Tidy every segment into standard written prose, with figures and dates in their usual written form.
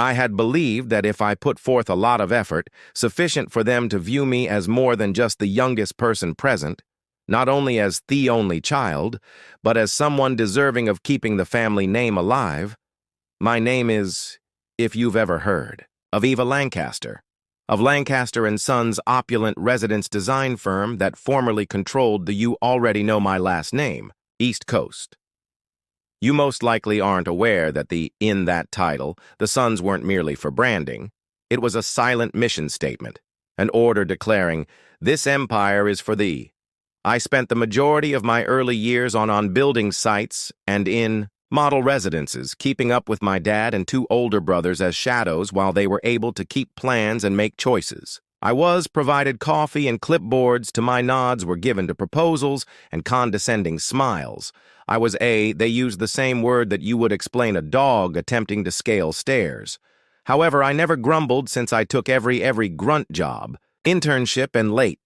I had believed that if I put forth a lot of effort, sufficient for them to view me as more than just the youngest person present, not only as the only child, but as someone deserving of keeping the family name alive. My name is, if you've ever heard, of Eva Lancaster, of Lancaster & Sons' opulent residence design firm that formerly controlled the you already know my last name, East Coast. You most likely aren't aware that in that title, the Sons weren't merely for branding. It was a silent mission statement, an order declaring, "This empire is for thee." I spent the majority of my early years on building sites and in model residences, keeping up with my dad and two older brothers as shadows while they were able to keep plans and make choices. I was provided coffee and clipboards to my nods were given to proposals and condescending smiles. They used the same word that you would explain a dog attempting to scale stairs. However, I never grumbled since I took every grunt job, internship and late.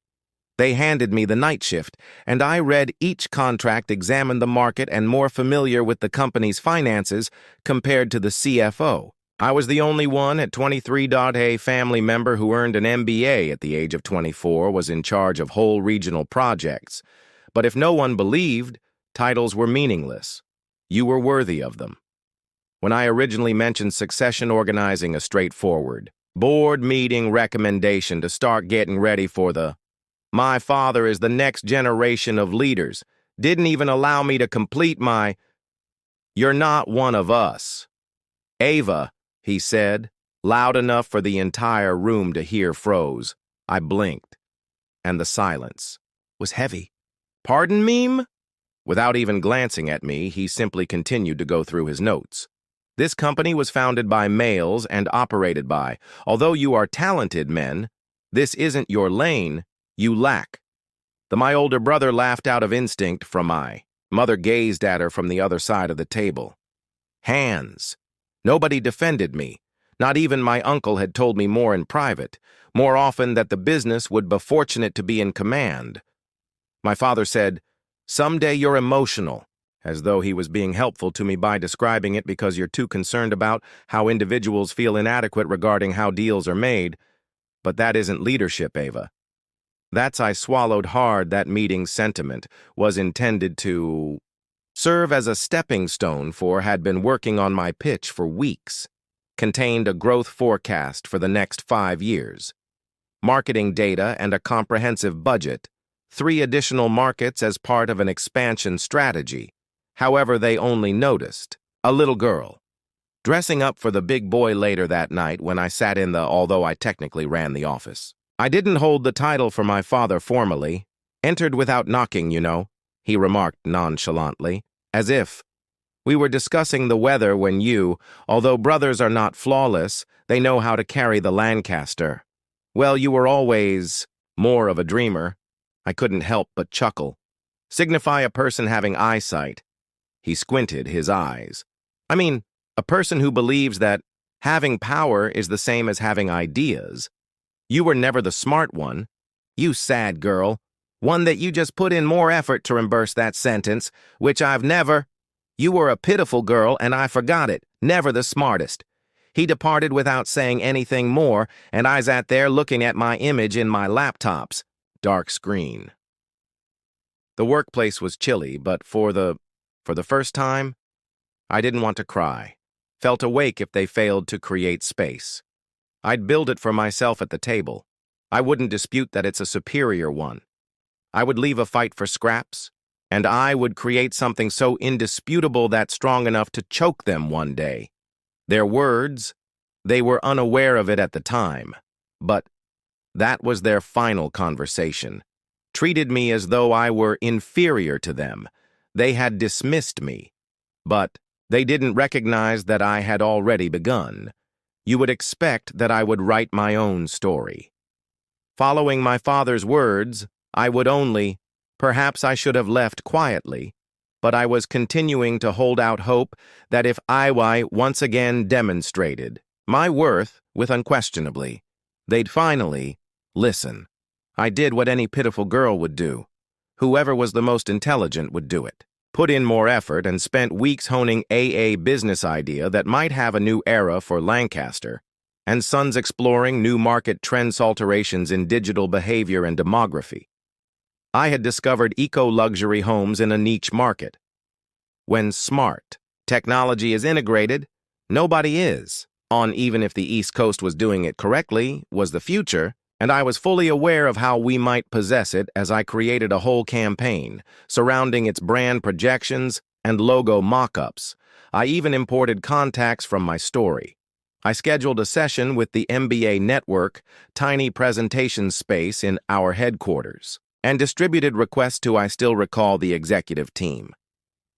They handed me the night shift, and I read each contract, examined the market, and more familiar with the company's finances compared to the CFO. I was the only one at 23. A family member who earned an MBA at the age of 24 was in charge of whole regional projects. But if no one believed, titles were meaningless. You were worthy of them. When I originally mentioned succession organizing, a straightforward board meeting recommendation to start getting ready for my father is the next generation of leaders, didn't even allow me to complete my, "You're not one of us." "Ava," he said, loud enough for the entire room to hear, froze. I blinked, and the silence was heavy. "Pardon, meme?" Without even glancing at me, he simply continued to go through his notes. "This company was founded by males and operated by, although you are talented men, this isn't your lane, you lack." My older brother laughed out of instinct from my mother gazed at her from the other side of the table. Hands. Nobody defended me. Not even my uncle had told me more in private, more often that the business would be fortunate to be in command. My father said, "Someday you're emotional," as though he was being helpful to me by describing it because you're too concerned about how individuals feel inadequate regarding how deals are made. But that isn't leadership, Ava. I swallowed hard. That meeting's sentiment was intended to serve as a stepping stone had been working on my pitch for weeks, contained a growth forecast for the next 5 years, marketing data and a comprehensive budget, 3 additional markets as part of an expansion strategy. However, they only noticed a little girl dressing up for the big boy later that night when I sat in although I technically ran the office. I didn't hold the title for my father formally. Entered without knocking, you know, he remarked nonchalantly, as if we were discussing the weather when although brothers are not flawless, they know how to carry the Lancaster. Well, you were always more of a dreamer. I couldn't help but chuckle. Signify a person having eyesight. He squinted his eyes. I mean, a person who believes that having power is the same as having ideas. You were never the smart one. You sad girl. One that you just put in more effort to reimburse that sentence, which I've never. You were a pitiful girl, and I forgot it. Never the smartest. He departed without saying anything more, and I sat there looking at my image in my laptop's dark screen. The workplace was chilly, but for the first time, I didn't want to cry. Felt awake if they failed to create space. I'd build it for myself at the table. I wouldn't dispute that it's a superior one. I would leave a fight for scraps, and I would create something so indisputable that strong enough to choke them one day. Their words, they were unaware of it at the time, but that was their final conversation. Treated me as though I were inferior to them. They had dismissed me, but they didn't recognize that I had already begun. You would expect that I would write my own story. Following my father's words, I would only, perhaps I should have left quietly, but I was continuing to hold out hope that if I once again demonstrated my worth with unquestionably, they'd finally listen. I did what any pitiful girl would do. Whoever was the most intelligent would do it. put in more effort, and spent weeks honing AA business idea that might have a new era for Lancaster, and Sons exploring new market trends alterations in digital behavior and demography. I had discovered eco-luxury homes in a niche market. When smart technology is integrated, nobody is on, even if the East Coast was doing it correctly, was the future, and I was fully aware of how we might possess it as I created a whole campaign surrounding its brand projections and logo mock-ups. I even imported contacts from my story. I scheduled a session with the MBA Network, tiny presentation space in our headquarters, and distributed requests to I still recall the executive team.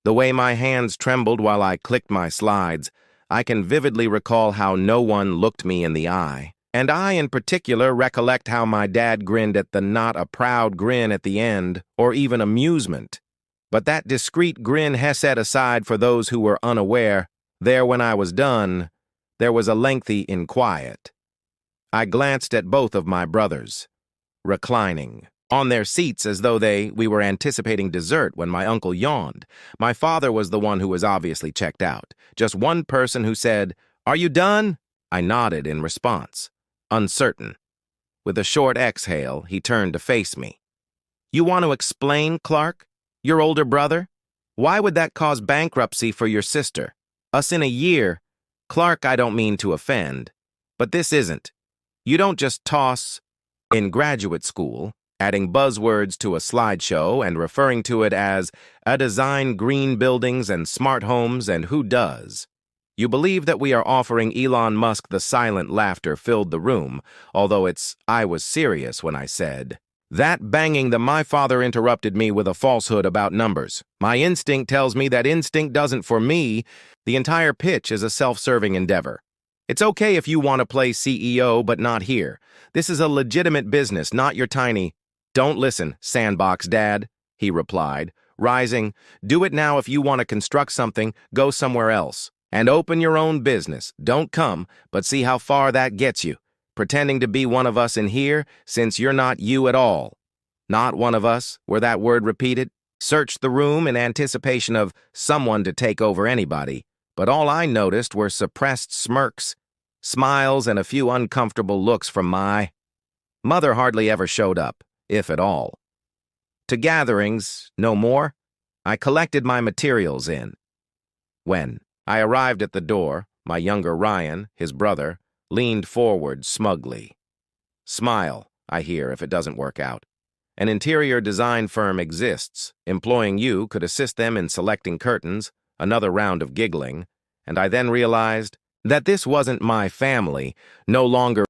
The way my hands trembled while I clicked my slides, I can vividly recall how no one looked me in the eye. And I, in particular, recollect how my dad grinned at the not a proud grin at the end, or even amusement. But that discreet grin set aside for those who were unaware, there when I was done, there was a lengthy quiet. I glanced at both of my brothers, reclining on their seats as though we were anticipating dessert when my uncle yawned. My father was the one who was obviously checked out. Just one person who said, "Are you done?" I nodded in response, uncertain. With a short exhale, he turned to face me. "You want to explain, Clark? Your older brother? Why would that cause bankruptcy for your sister? Us in a year? Clark, I don't mean to offend, but this isn't. You don't just toss in graduate school, adding buzzwords to a slideshow and referring to it as a design green buildings and smart homes, and who does? You believe that we are offering Elon Musk." The silent laughter filled the room, although I was serious when I said that. Banging my father interrupted me with a falsehood about numbers. "My instinct tells me that instinct doesn't for me." The entire pitch is a self-serving endeavor. "It's okay if you want to play CEO, but not here. This is a legitimate business, not your tiny—" "Don't listen, sandbox dad," he replied, rising. "Do it now if you want to construct something, go somewhere else. And open your own business. Don't come, but see how far that gets you. Pretending to be one of us in here, since you're not you at all. Not one of us," were that word repeated. Searched the room in anticipation of someone to take over anybody, but all I noticed were suppressed smirks, smiles, and a few uncomfortable looks from my mother. Hardly ever showed up, if at all. To gatherings, no more. I collected my materials in. When I arrived at the door, my younger Ryan, his brother, leaned forward smugly. "Smile, I hear, if it doesn't work out. An interior design firm exists. Employing you could assist them in selecting curtains," another round of giggling, and I then realized that this wasn't my family, no longer